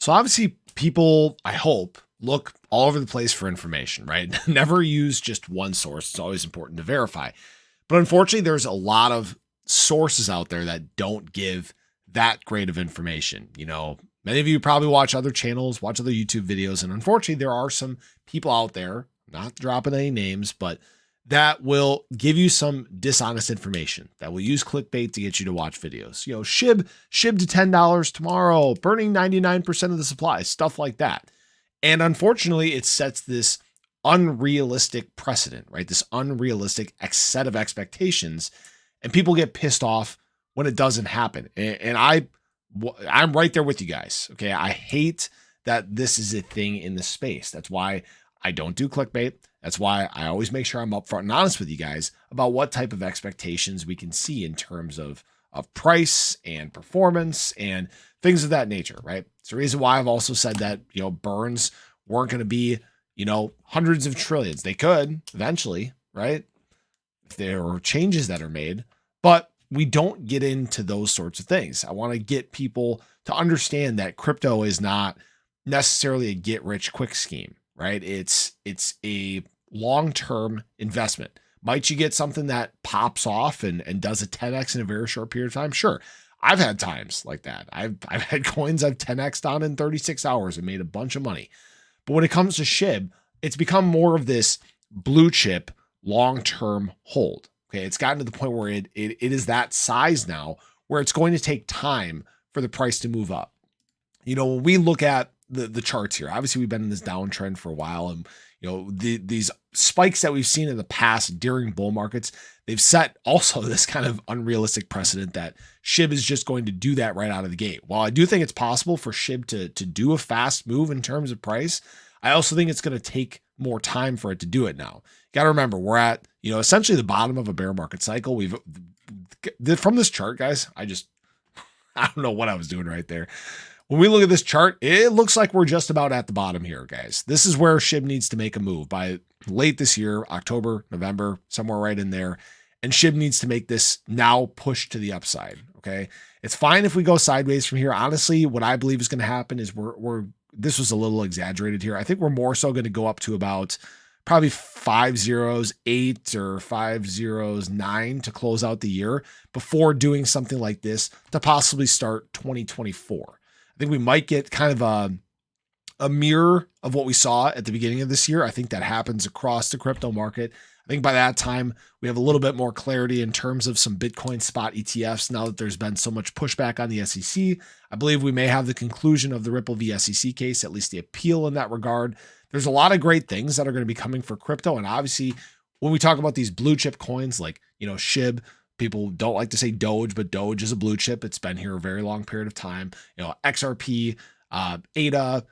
So obviously people, I hope, look all over the place for information, right? Never use just one source. It's always important to verify. But unfortunately, there's a lot of sources out there that don't give that great of information. You know, many of you probably watch other channels, watch other YouTube videos, and unfortunately, there are some people out there, not dropping any names, but that will give you some dishonest information, that will use clickbait to get you to watch videos. You know, shib to $10 tomorrow, burning 99% of the supply, stuff like that. And unfortunately, it sets this unrealistic precedent, right? This unrealistic set of expectations, and people get pissed off when it doesn't happen. And I'm right there with you guys. Okay. I hate that this is a thing in the space. That's why I don't do clickbait. That's why I always make sure I'm upfront and honest with you guys about what type of expectations we can see in terms of price and performance and things of that nature, right? It's the reason why I've also said that, you know, burns weren't going to be, you know, hundreds of trillions. They could eventually, right? If there are changes that are made, but we don't get into those sorts of things. I want to get people to understand that crypto is not necessarily a get rich quick scheme, right? It's a long-term investment. Might you get something that pops off and does a 10x in a very short period of time? Sure. I've had times like that. I've had coins I've 10x'd on in 36 hours and made a bunch of money. But when it comes to SHIB, it's become more of this blue chip long-term hold. Okay. It's gotten to the point where it is that size now where it's going to take time for the price to move up. You know, when we look at the charts here, obviously we've been in this downtrend for a while, and you know, these spikes that we've seen in the past during bull markets, they've set also this kind of unrealistic precedent that SHIB is just going to do that right out of the gate. While I do think it's possible for SHIB to do a fast move in terms of price, I also think it's going to take more time for it to do it now. Got to remember, we're at, you know, essentially the bottom of a bear market cycle. From this chart, guys, I don't know what I was doing right there. When we look at this chart, it looks like we're just about at the bottom here, guys. This is where SHIB needs to make a move by late this year, October, November, somewhere right in there. And SHIB needs to make this now push to the upside. Okay. It's fine if we go sideways from here. Honestly, what I believe is going to happen is this was a little exaggerated here. I think we're more so going to go up to about probably 508 or 509 to close out the year before doing something like this to possibly start 2024. I think we might get kind of a mirror of what we saw at the beginning of this year. I think that happens across the crypto market. I think by that time we have a little bit more clarity in terms of some Bitcoin spot ETFs. Now that there's been so much pushback on the SEC, I believe we may have the conclusion of the Ripple v SEC case, at least the appeal in that regard. There's a lot of great things that are going to be coming for crypto. And obviously when we talk about these blue chip coins, like, you know, SHIB, people don't like to say Doge, but Doge is a blue chip. It's been here a very long period of time. You know, XRP, ADA,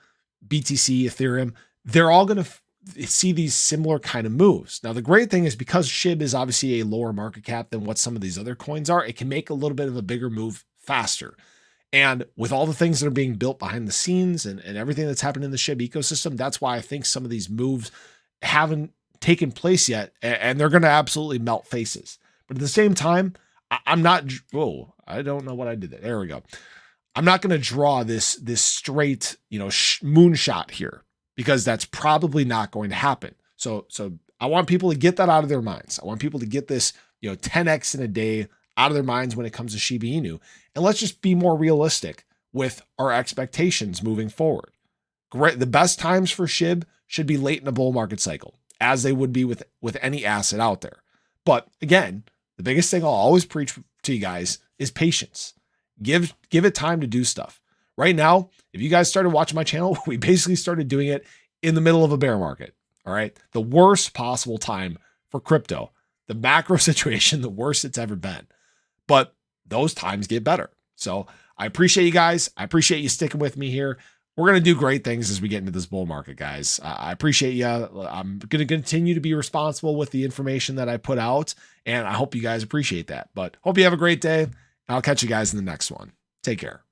BTC, Ethereum, they're all going to see these similar kind of moves. Now, the great thing is because SHIB is obviously a lower market cap than what some of these other coins are, it can make a little bit of a bigger move faster. And with all the things that are being built behind the scenes and everything that's happened in the SHIB ecosystem, that's why I think some of these moves haven't taken place yet, and they're going to absolutely melt faces. But at the same time, I'm not, I don't know what I did there. There we go. I'm not going to draw this straight, you know, moonshot here, because that's probably not going to happen. So I want people to get that out of their minds. I want people to get this, you know, 10x in a day out of their minds when it comes to Shiba Inu. And let's just be more realistic with our expectations moving forward. Great. The best times for SHIB should be late in a bull market cycle, as they would be with any asset out there. But again, the biggest thing I'll always preach to you guys is patience. Give it time to do stuff. Right now, if you guys started watching my channel, we basically started doing it in the middle of a bear market. All right. The worst possible time for crypto, the macro situation, the worst it's ever been. But those times get better. So I appreciate you guys. I appreciate you sticking with me here. We're going to do great things as we get into this bull market, guys. I appreciate you. I'm going to continue to be responsible with the information that I put out, and I hope you guys appreciate that. But hope you have a great day. I'll catch you guys in the next one. Take care.